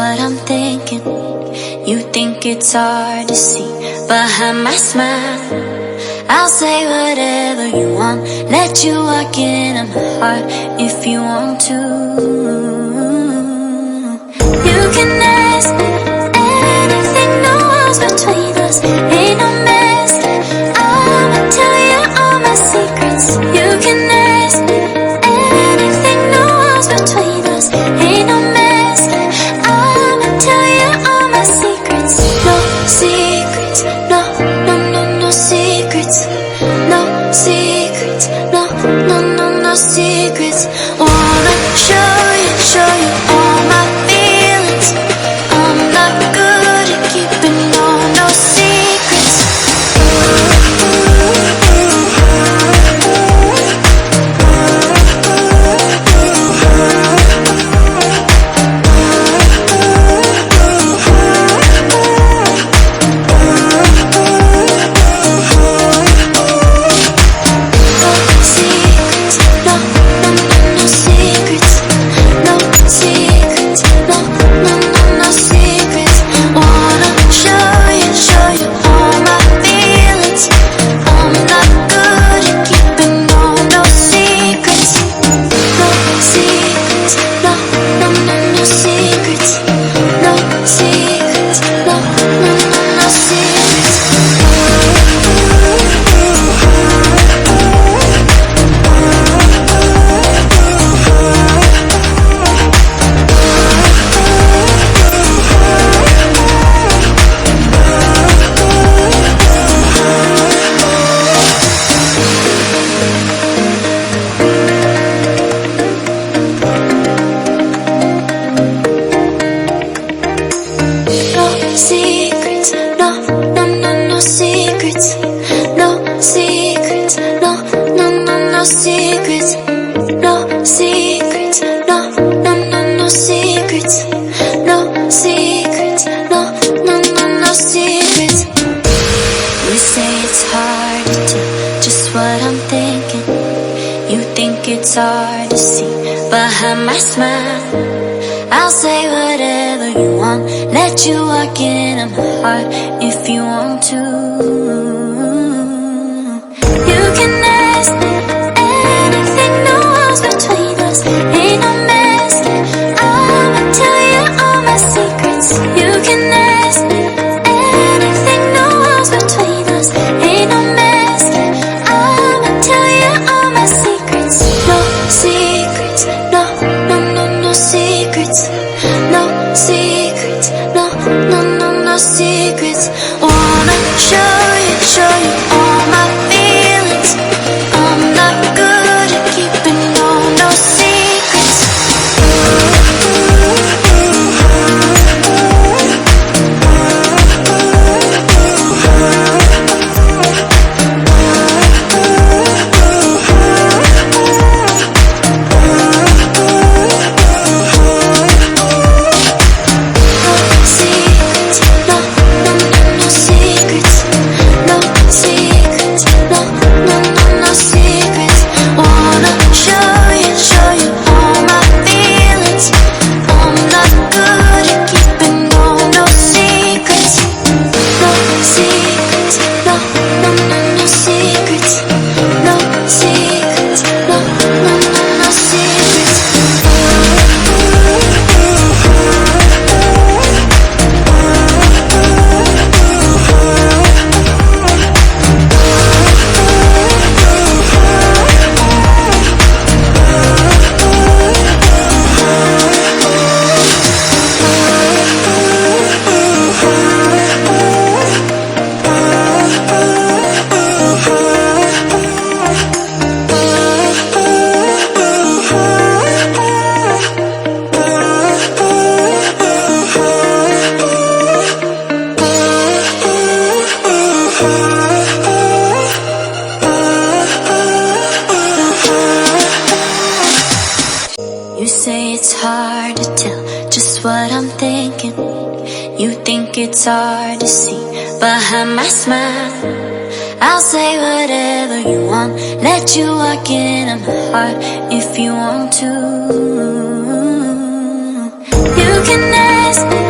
what I'm thinking. You think it's hard to see behind my smile. I'll say whatever you want, let you walk into my heart if you want to. You can ask me anything, no walls between us, ain't no mess. I'ma tell you all my secrets. You can ask me anything, no walls between us, ain't no mess. I'ma tell you all my secrets. No secrets, no, no, no, no secrets. No secrets, no, no, no, no secrets. Wanna show you all my feelings. I'm not good at keeping no secrets. It's hard to see behind my smile. I'll say whatever you want, let you walk into my heart if you want to. You can ask me anything, no walls between us, ain't no mess. I'ma tell you all my secrets. You can ask me anything, no walls between us, ain't no mess. I'ma tell you all my secrets. No secrets, no, no, no, no secrets. No secrets, no, no, no, no secrets. Wanna show you all my feelings. I'm not good at keeping no secrets. It's hard to see behind my smile. I'll say whatever you want, let you walk into my heart if you want to. You can ask me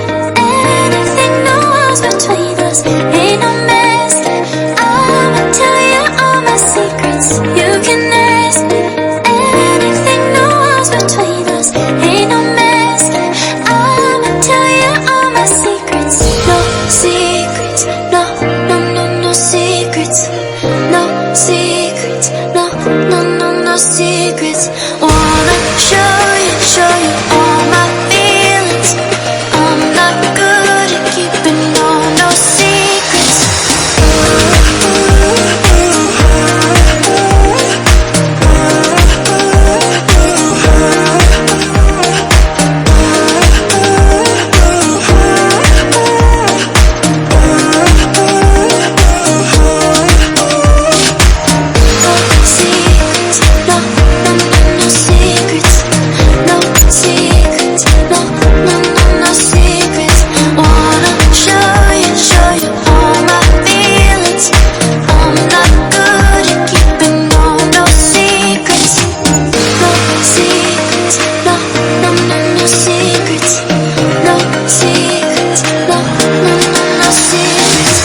secrets, no, no, no, no secrets.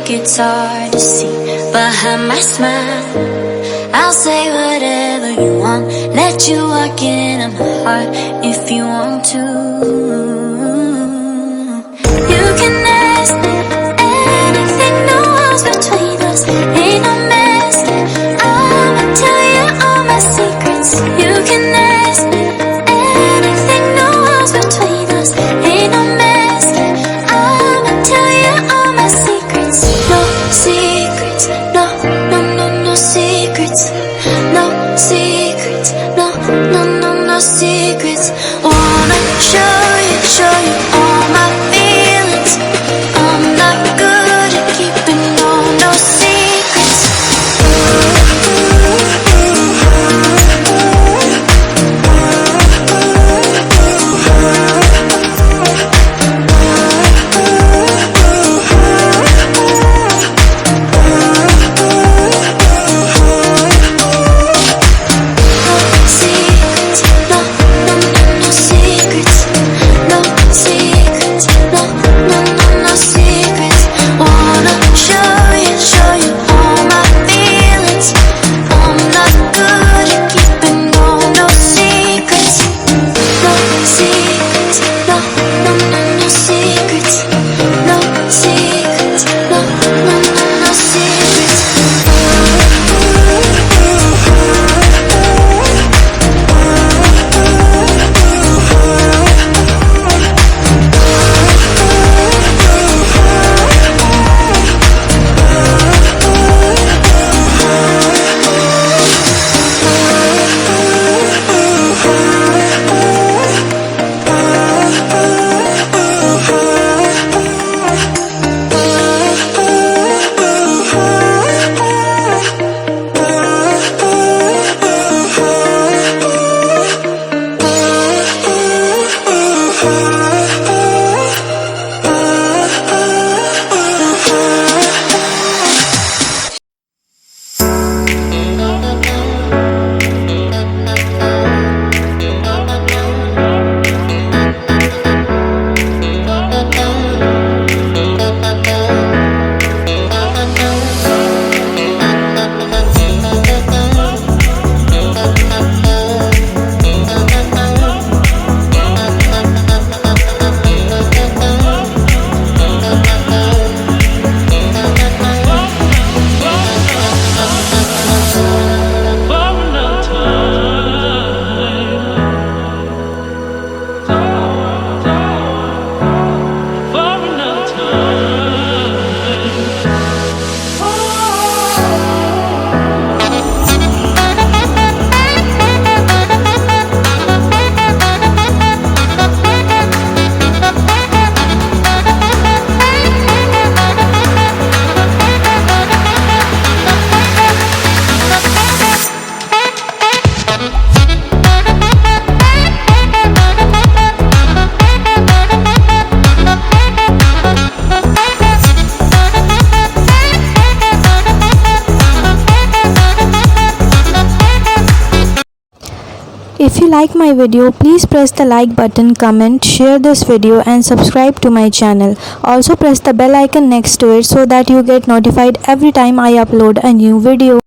It's hard to see behind my smile. I'll say whatever you want, let you walk into my heart if you want to. You can ask me anything, no walls between us, ain't no mask. I'ma tell you all my secrets. You can ask me anything, no walls between us, ain't no mask. I'ma tell you all my secrets. No secrets, no, no, no, no secrets. No secrets, no, no, no, no secrets. Wanna show you all my feelings. I'm not good at keeping no secrets. If you like my video, please press the like button, comment, share this video and subscribe to my channel. Also press the bell icon next to it so that you get notified every time I upload a new video.